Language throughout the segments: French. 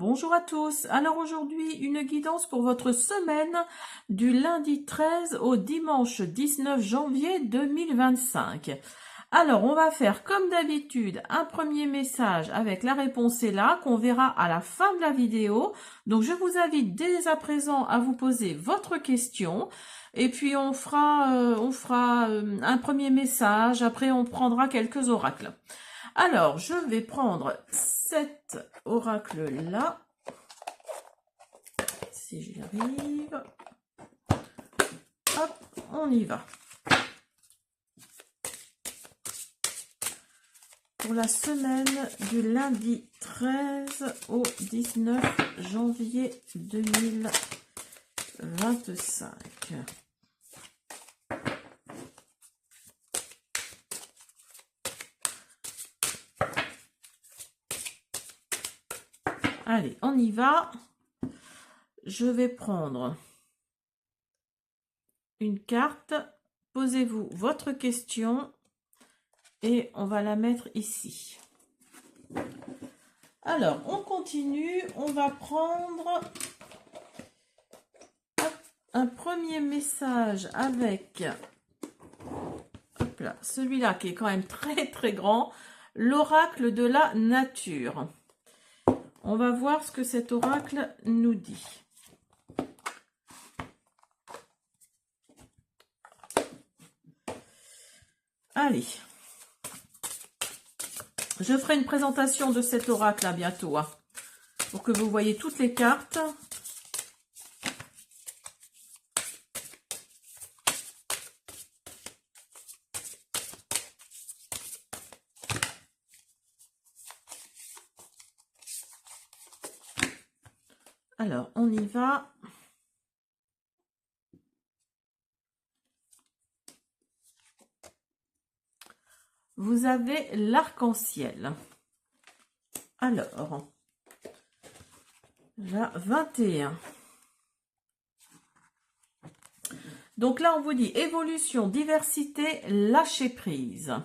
Bonjour à tous. Alors aujourd'hui, une guidance pour votre semaine du lundi 13 au dimanche 19 janvier 2025. Alors, on va faire comme d'habitude un premier message avec la réponse est là qu'on verra à la fin de la vidéo. Donc, je vous invite dès à présent à vous poser votre question. Et puis, on fera un premier message. Après, on prendra quelques oracles. Alors, je vais prendre cet oracle-là, si j'y arrive. Hop, on y va. Pour la semaine du lundi 13 au 19 janvier 2025. Allez, on y va. Je vais prendre une carte. Posez-vous votre question et on va la mettre ici. Alors, on continue. On va prendre un premier message avec celui-là qui est quand même très très grand. L'oracle de la nature. On va voir ce que cet oracle nous dit. Allez. Je ferai une présentation de cet oracle à bientôt, hein, pour que vous voyez toutes les cartes. Alors, on y va. Vous avez l'arc-en-ciel. Alors, la 21. Donc là, on vous dit évolution, diversité, lâcher prise.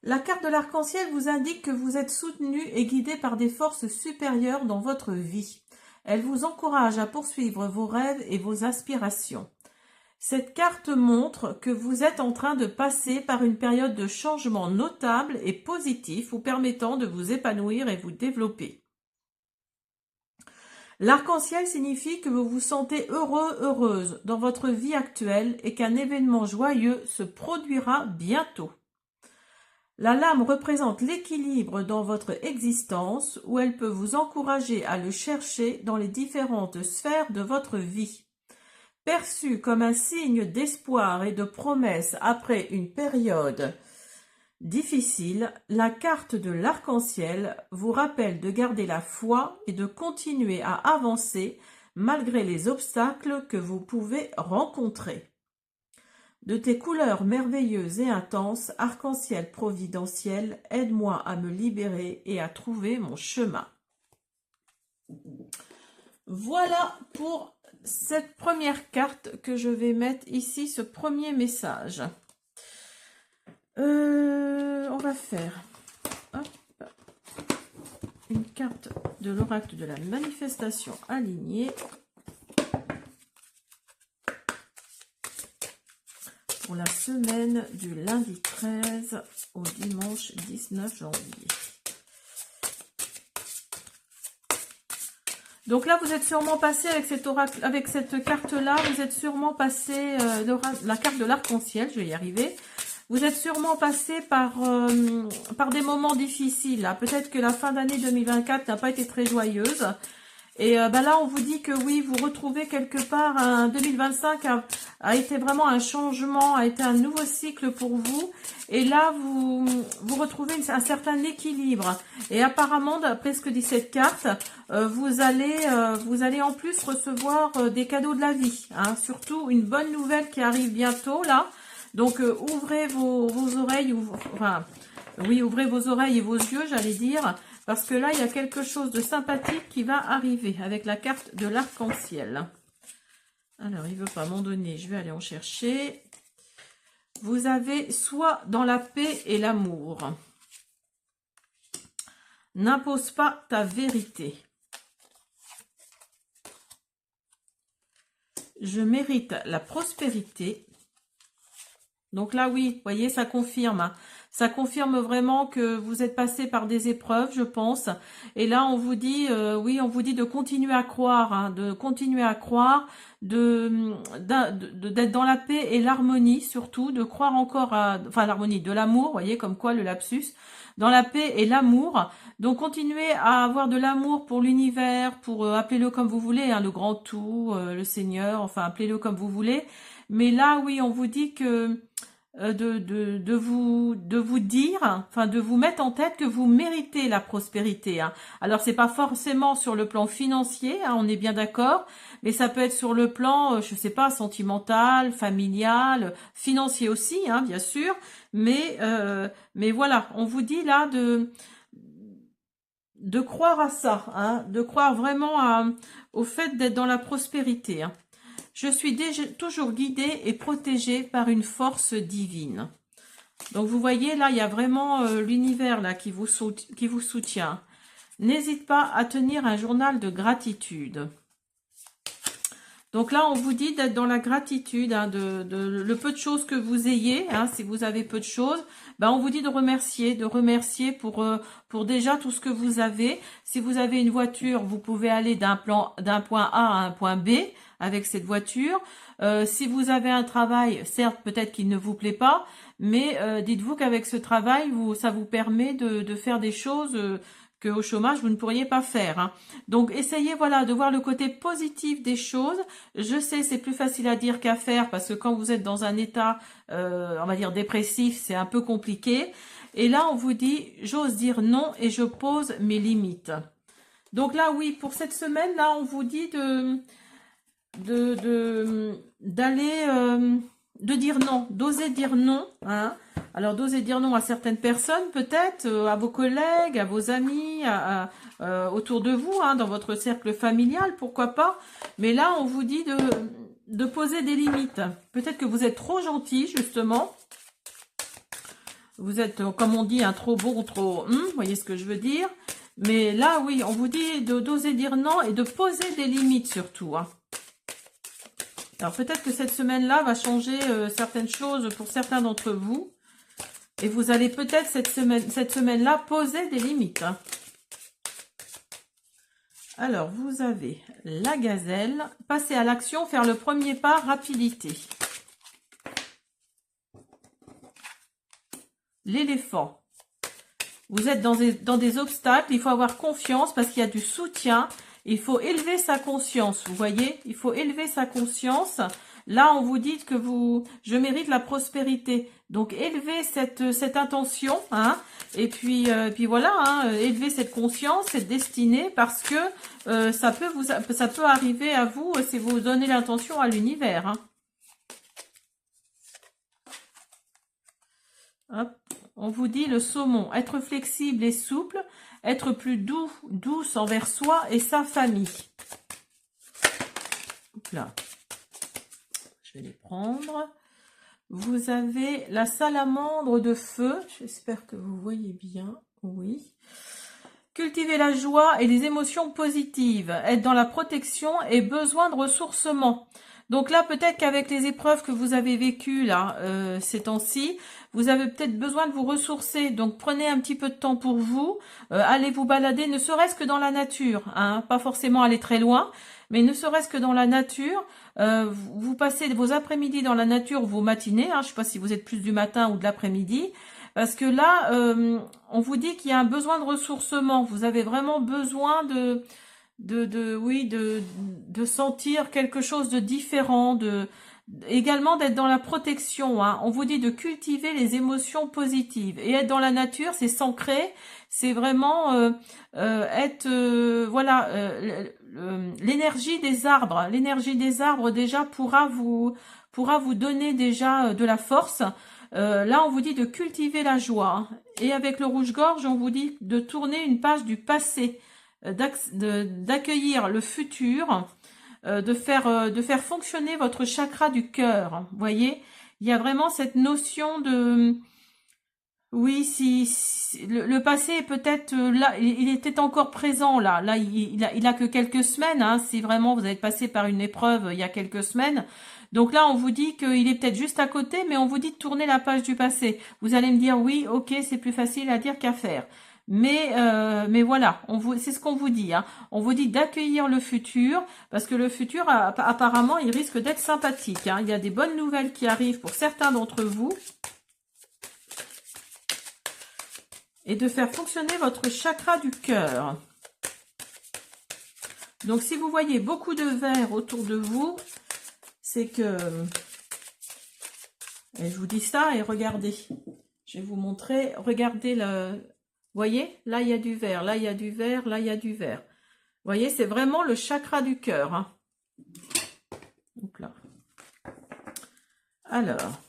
La carte de l'arc-en-ciel vous indique que vous êtes soutenu et guidé par des forces supérieures dans votre vie. Elle vous encourage à poursuivre vos rêves et vos aspirations. Cette carte montre que vous êtes en train de passer par une période de changement notable et positif vous permettant de vous épanouir et vous développer. L'arc-en-ciel signifie que vous vous sentez heureux, heureuse dans votre vie actuelle et qu'un événement joyeux se produira bientôt. La lame représente l'équilibre dans votre existence où elle peut vous encourager à le chercher dans les différentes sphères de votre vie. Perçue comme un signe d'espoir et de promesse après une période difficile, la carte de l'arc-en-ciel vous rappelle de garder la foi et de continuer à avancer malgré les obstacles que vous pouvez rencontrer. De tes couleurs merveilleuses et intenses, arc-en-ciel providentiel, aide-moi à me libérer et à trouver mon chemin. Voilà pour cette première carte que je vais mettre ici, ce premier message. On va faire une carte de l'oracle de la manifestation alignée. Pour la semaine du lundi 13 au dimanche 19 janvier. Donc là, vous êtes sûrement passé avec cet oracle, avec cette carte-là, vous êtes sûrement passé la carte de l'arc-en-ciel, je vais y arriver. Vous êtes sûrement passé par des moments difficiles. Peut-être que la fin d'année 2024 n'a pas été très joyeuse. Et là, on vous dit que oui, vous retrouvez quelque part, 2025 a été vraiment un changement, a été un nouveau cycle pour vous. Et là, vous retrouvez un certain équilibre. Et apparemment, d'après ce que dit cette carte, vous allez en plus recevoir des cadeaux de la vie. Hein, surtout une bonne nouvelle qui arrive bientôt là. Donc, ouvrez vos oreilles, ouvrez vos oreilles et vos yeux, j'allais dire. Parce que là, il y a quelque chose de sympathique qui va arriver avec la carte de l'arc-en-ciel. Alors, il ne veut pas m'en donner. Je vais aller en chercher. Vous avez soit dans la paix et l'amour. N'impose pas ta vérité. Je mérite la prospérité. Donc là, oui, vous voyez, ça confirme. Hein. Ça confirme vraiment que vous êtes passé par des épreuves, je pense. Et là, on vous dit, oui, on vous dit de continuer à croire, hein, de continuer à croire, d'être dans la paix et l'harmonie, surtout, de croire encore à, enfin, l'harmonie, de l'amour, vous voyez, comme quoi le lapsus, dans la paix et l'amour. Donc, continuez à avoir de l'amour pour l'univers, pour, appelez-le comme vous voulez, hein, le grand tout, le Seigneur, enfin, appelez-le comme vous voulez. Mais là, oui, on vous dit que de vous dire, enfin de vous mettre en tête que vous méritez la prospérité. Hein. Alors c'est pas forcément sur le plan financier, hein, on est bien d'accord, mais ça peut être sur le plan, je sais pas, sentimental, familial, financier aussi, hein, bien sûr. Mais voilà, on vous dit là de croire à ça, hein, de croire vraiment au fait d'être dans la prospérité. Hein. Je suis toujours guidée et protégée par une force divine. Donc vous voyez, là, il y a vraiment l'univers là qui vous soutient. N'hésite pas à tenir un journal de gratitude. Donc là, on vous dit d'être dans la gratitude, hein, le peu de choses que vous ayez, hein, si vous avez peu de choses, ben on vous dit de remercier pour déjà tout ce que vous avez. Si vous avez une voiture, vous pouvez aller d'un point A à un point B avec cette voiture. Si vous avez un travail, certes, peut-être qu'il ne vous plaît pas, mais dites-vous qu'avec ce travail, ça vous permet de faire des choses que au chômage, vous ne pourriez pas faire. Hein. Donc, essayez voilà, de voir le côté positif des choses. Je sais, c'est plus facile à dire qu'à faire parce que quand vous êtes dans un état, on va dire, dépressif, c'est un peu compliqué. Et là, on vous dit, j'ose dire non et je pose mes limites. Donc là, oui, pour cette semaine, là, on vous dit de dire non, d'oser dire non, hein. Alors d'oser dire non à certaines personnes, peut-être à vos collègues, à vos amis, autour de vous, hein, dans votre cercle familial, pourquoi pas. Mais là, on vous dit de poser des limites. Peut-être que vous êtes trop gentil, justement. Vous êtes, comme on dit, un trop bon, trop... vous voyez ce que je veux dire. Mais là, oui, on vous dit d'oser dire non et de poser des limites surtout, hein. Alors peut-être que cette semaine-là va changer certaines choses pour certains d'entre vous. Et vous allez peut-être cette semaine-là poser des limites. Hein. Alors, vous avez la gazelle. Passer à l'action, faire le premier pas, rapidité. L'éléphant. Vous êtes dans des obstacles, il faut avoir confiance parce qu'il y a du soutien. Il faut élever sa conscience, vous voyez, il faut élever sa conscience. Là, on vous dit que je mérite la prospérité. Donc, élevez cette intention, hein, et puis voilà, hein, élevez cette conscience, cette destinée, parce que ça peut arriver à vous si vous donnez l'intention à l'univers. Hein. Hop. On vous dit le saumon, être flexible et souple, être plus douce envers soi et sa famille. Hop là. Je vais les prendre. Vous avez la salamandre de feu. J'espère que vous voyez bien. Oui. Cultiver la joie et les émotions positives. Être dans la protection et besoin de ressourcement. Donc là, peut-être qu'avec les épreuves que vous avez vécues là, ces temps-ci, vous avez peut-être besoin de vous ressourcer. Donc prenez un petit peu de temps pour vous. Allez vous balader, ne serait-ce que dans la nature. Hein, pas forcément aller très loin, mais ne serait-ce que dans la nature. Vous passez vos après-midi dans la nature, vos matinées. Hein, je ne sais pas si vous êtes plus du matin ou de l'après-midi. Parce que là, on vous dit qu'il y a un besoin de ressourcement. Vous avez vraiment besoin de sentir quelque chose de différent, également d'être dans la protection. Hein. On vous dit de cultiver les émotions positives. Et être dans la nature, c'est s'ancrer, c'est vraiment l'énergie des arbres. L'énergie des arbres déjà pourra vous donner déjà de la force. Là, on vous dit de cultiver la joie. Et avec le rouge-gorge, on vous dit de tourner une page du passé, d'accueillir le futur, de faire fonctionner votre chakra du cœur. Vous voyez, il y a vraiment cette notion Oui, si le passé est peut-être là, il était encore présent là. Là, il a que quelques semaines. Hein, si vraiment vous êtes passé par une épreuve il y a quelques semaines. Donc là, on vous dit qu'il est peut-être juste à côté, mais on vous dit de tourner la page du passé. Vous allez me dire oui, ok, c'est plus facile à dire qu'à faire. Mais voilà, c'est ce qu'on vous dit. Hein. On vous dit d'accueillir le futur, parce que le futur, apparemment, il risque d'être sympathique. Hein. Il y a des bonnes nouvelles qui arrivent pour certains d'entre vous. Et de faire fonctionner votre chakra du cœur. Donc, si vous voyez beaucoup de vert autour de vous, c'est que... Et je vous dis ça et regardez. Je vais vous montrer. Regardez le... Vous voyez? Là, il y a du vert. Là, il y a du vert. Là, il y a du vert. Vous voyez? C'est vraiment le chakra du cœur. Hein. Donc là. Alors...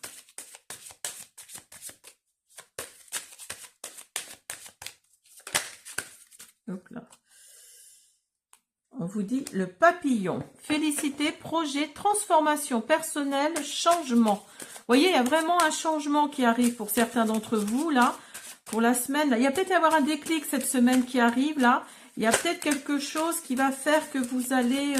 Donc là, on vous dit le papillon. Félicité, projet, transformation personnelle, changement. Vous voyez, il y a vraiment un changement qui arrive pour certains d'entre vous, là, pour la semaine. Là. Il y a peut-être y avoir un déclic cette semaine qui arrive, là. Il y a peut-être quelque chose qui va faire que vous allez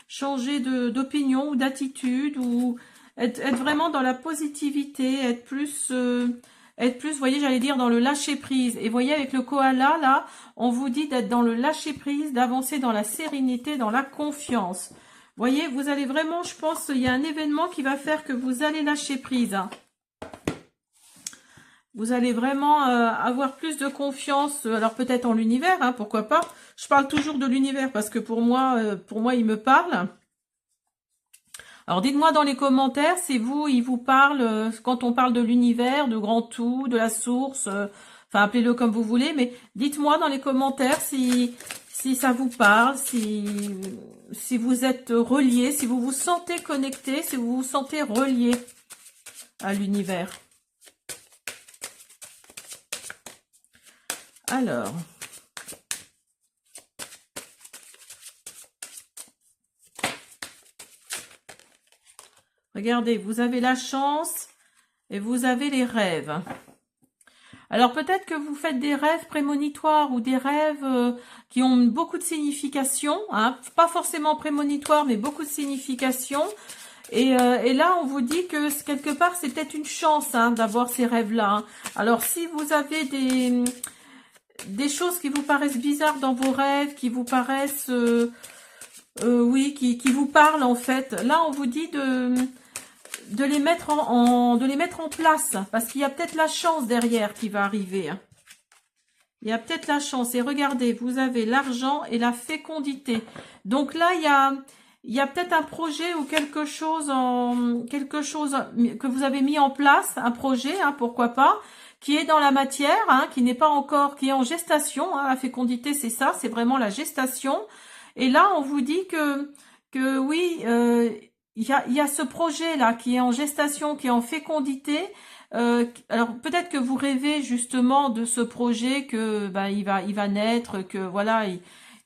changer d'opinion ou d'attitude ou être vraiment dans la positivité, être plus, vous voyez, j'allais dire dans le lâcher-prise. Et vous voyez, avec le koala, là, on vous dit d'être dans le lâcher-prise, d'avancer dans la sérénité, dans la confiance. Vous voyez, vous allez vraiment, je pense, il y a un événement qui va faire que vous allez lâcher prise. Hein. Vous allez vraiment avoir plus de confiance, alors peut-être en l'univers, hein, pourquoi pas. Je parle toujours de l'univers parce que pour moi, il me parle. Alors, dites-moi dans les commentaires si il vous parle, quand on parle de l'univers, de grand tout, de la source, enfin, appelez-le comme vous voulez, mais dites-moi dans les commentaires si ça vous parle, si vous êtes relié, si vous vous sentez connecté, si vous vous sentez relié à l'univers. Alors... Regardez, vous avez la chance et vous avez les rêves. Alors peut-être que vous faites des rêves prémonitoires ou des rêves qui ont beaucoup de signification. Hein, pas forcément prémonitoires, mais beaucoup de signification. Et là, on vous dit que quelque part, c'est peut-être une chance hein, d'avoir ces rêves-là. Hein. Alors si vous avez des choses qui vous paraissent bizarres dans vos rêves, qui vous paraissent... oui, qui vous parlent en fait. Là, on vous dit de les mettre en place parce qu'il y a peut-être la chance derrière qui va arriver. Hein. Il y a peut-être la chance. Et regardez, vous avez l'argent et la fécondité. Donc là, il y a peut-être un projet ou quelque chose que vous avez mis en place, un projet, hein, pourquoi pas, qui est dans la matière, hein, qui n'est pas encore, qui est en gestation. Hein, la fécondité, c'est ça, c'est vraiment la gestation. Et là, on vous dit que oui, il y a ce projet-là qui est en gestation, qui est en fécondité. Alors peut-être que vous rêvez justement de ce projet que il va naître, que voilà,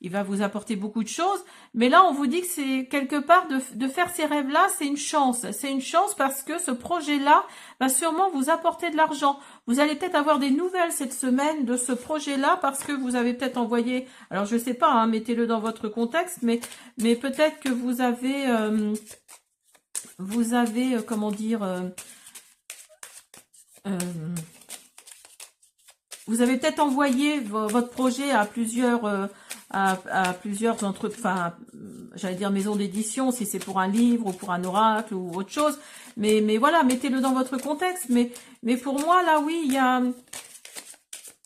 il va vous apporter beaucoup de choses. Mais là, on vous dit que c'est quelque part de faire ces rêves-là, c'est une chance. C'est une chance parce que ce projet-là va sûrement vous apporter de l'argent. Vous allez peut-être avoir des nouvelles cette semaine de ce projet-là parce que vous avez peut-être envoyé... Alors, je sais pas, hein, mettez-le dans votre contexte, mais peut-être que vous avez comment dire... vous avez peut-être envoyé votre projet à plusieurs enfin, j'allais dire maisons d'édition, si c'est pour un livre ou pour un oracle ou autre chose. Mais voilà, mettez-le dans votre contexte. Mais pour moi, là, oui,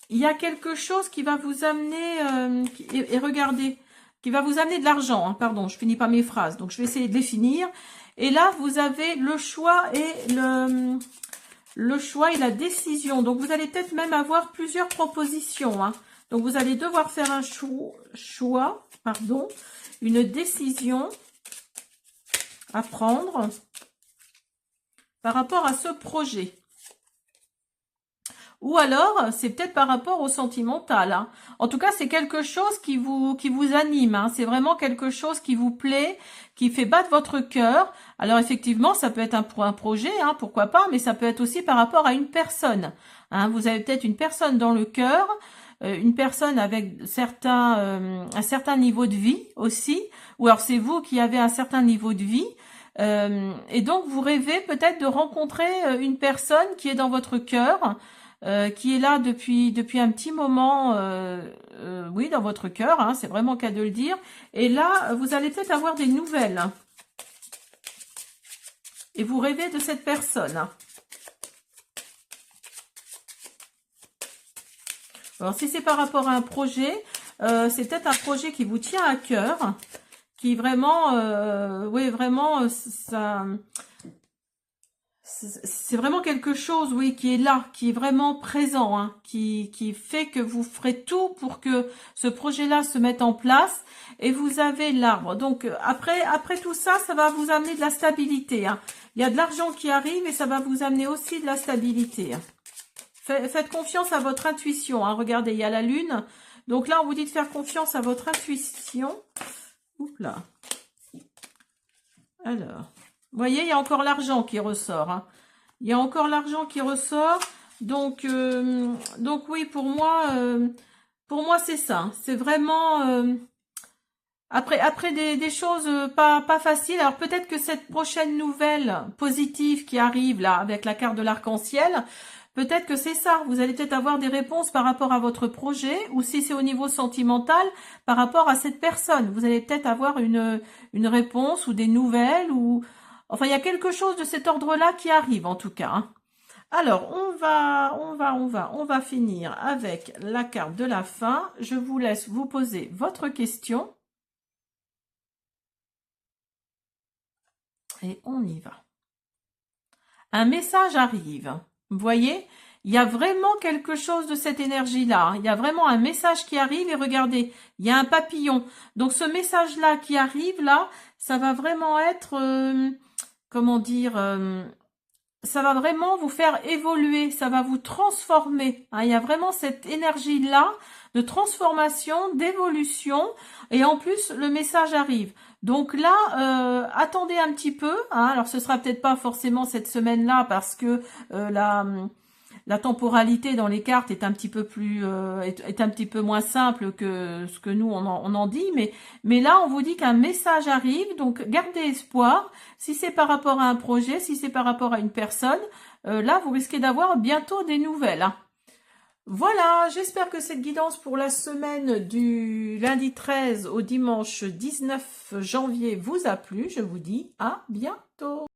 il y a quelque chose qui va vous amener, et regardez, qui va vous amener de l'argent. Hein, pardon, je finis pas mes phrases, donc je vais essayer de les finir. Et là, vous avez le choix et le choix et la décision. Donc, vous allez peut-être même avoir plusieurs propositions. Hein. Donc, vous allez devoir faire un choix, une décision à prendre par rapport à ce projet. ou alors c'est peut-être par rapport au sentimental, hein. En tout cas, c'est quelque chose qui vous anime, hein. C'est vraiment quelque chose qui vous plaît, qui fait battre votre cœur. Alors effectivement, ça peut être un projet, hein, pourquoi pas, mais ça peut être aussi par rapport à une personne, hein. Vous avez peut-être une personne dans le cœur, une personne avec un certain niveau de vie aussi, ou alors c'est vous qui avez un certain niveau de vie. Et donc, vous rêvez peut-être de rencontrer une personne qui est dans votre cœur, qui est là depuis un petit moment, oui, dans votre cœur, hein, c'est vraiment le cas de le dire. Et là, vous allez peut-être avoir des nouvelles. Et vous rêvez de cette personne. Alors, si c'est par rapport à un projet, c'est peut-être un projet qui vous tient à cœur, qui vraiment, oui, vraiment, ça, c'est vraiment quelque chose, oui, qui est là, qui est vraiment présent, hein, qui fait que vous ferez tout pour que ce projet-là se mette en place, et vous avez l'arbre. Donc, après tout ça, ça va vous amener de la stabilité, hein. Il y a de l'argent qui arrive, et ça va vous amener aussi de la stabilité, hein. Faites confiance à votre intuition, hein. Regardez, il y a la lune. Donc là, on vous dit de faire confiance à votre intuition. Oups là. Alors, vous voyez, il y a encore l'argent qui ressort, hein. Il y a encore l'argent qui ressort. Donc oui, pour moi c'est ça. C'est vraiment... après des choses pas faciles. Alors peut-être que cette prochaine nouvelle positive qui arrive là, avec la carte de l'arc-en-ciel... Peut-être que c'est ça, vous allez peut-être avoir des réponses par rapport à votre projet, ou si c'est au niveau sentimental, par rapport à cette personne. Vous allez peut-être avoir une réponse ou des nouvelles, ou... Enfin, il y a quelque chose de cet ordre-là qui arrive, en tout cas, hein. Alors, on va finir avec la carte de la fin. Je vous laisse vous poser votre question. Et on y va. Un message arrive. Vous voyez, il y a vraiment quelque chose de cette énergie-là, hein. Il y a vraiment un message qui arrive et regardez, il y a un papillon. Donc ce message-là qui arrive là, ça va vraiment être, comment dire, ça va vraiment vous faire évoluer, ça va vous transformer, hein. Il y a vraiment cette énergie-là de transformation, d'évolution, et en plus le message arrive. Donc là, attendez un petit peu, hein. Alors ce sera peut-être pas forcément cette semaine-là parce que la temporalité dans les cartes est un petit peu plus est un petit peu moins simple que ce que nous on en dit, mais là on vous dit qu'un message arrive, donc gardez espoir. Si c'est par rapport à un projet, si c'est par rapport à une personne, là vous risquez d'avoir bientôt des nouvelles, hein. Voilà, j'espère que cette guidance pour la semaine du lundi 13 au dimanche 19 janvier vous a plu. Je vous dis à bientôt.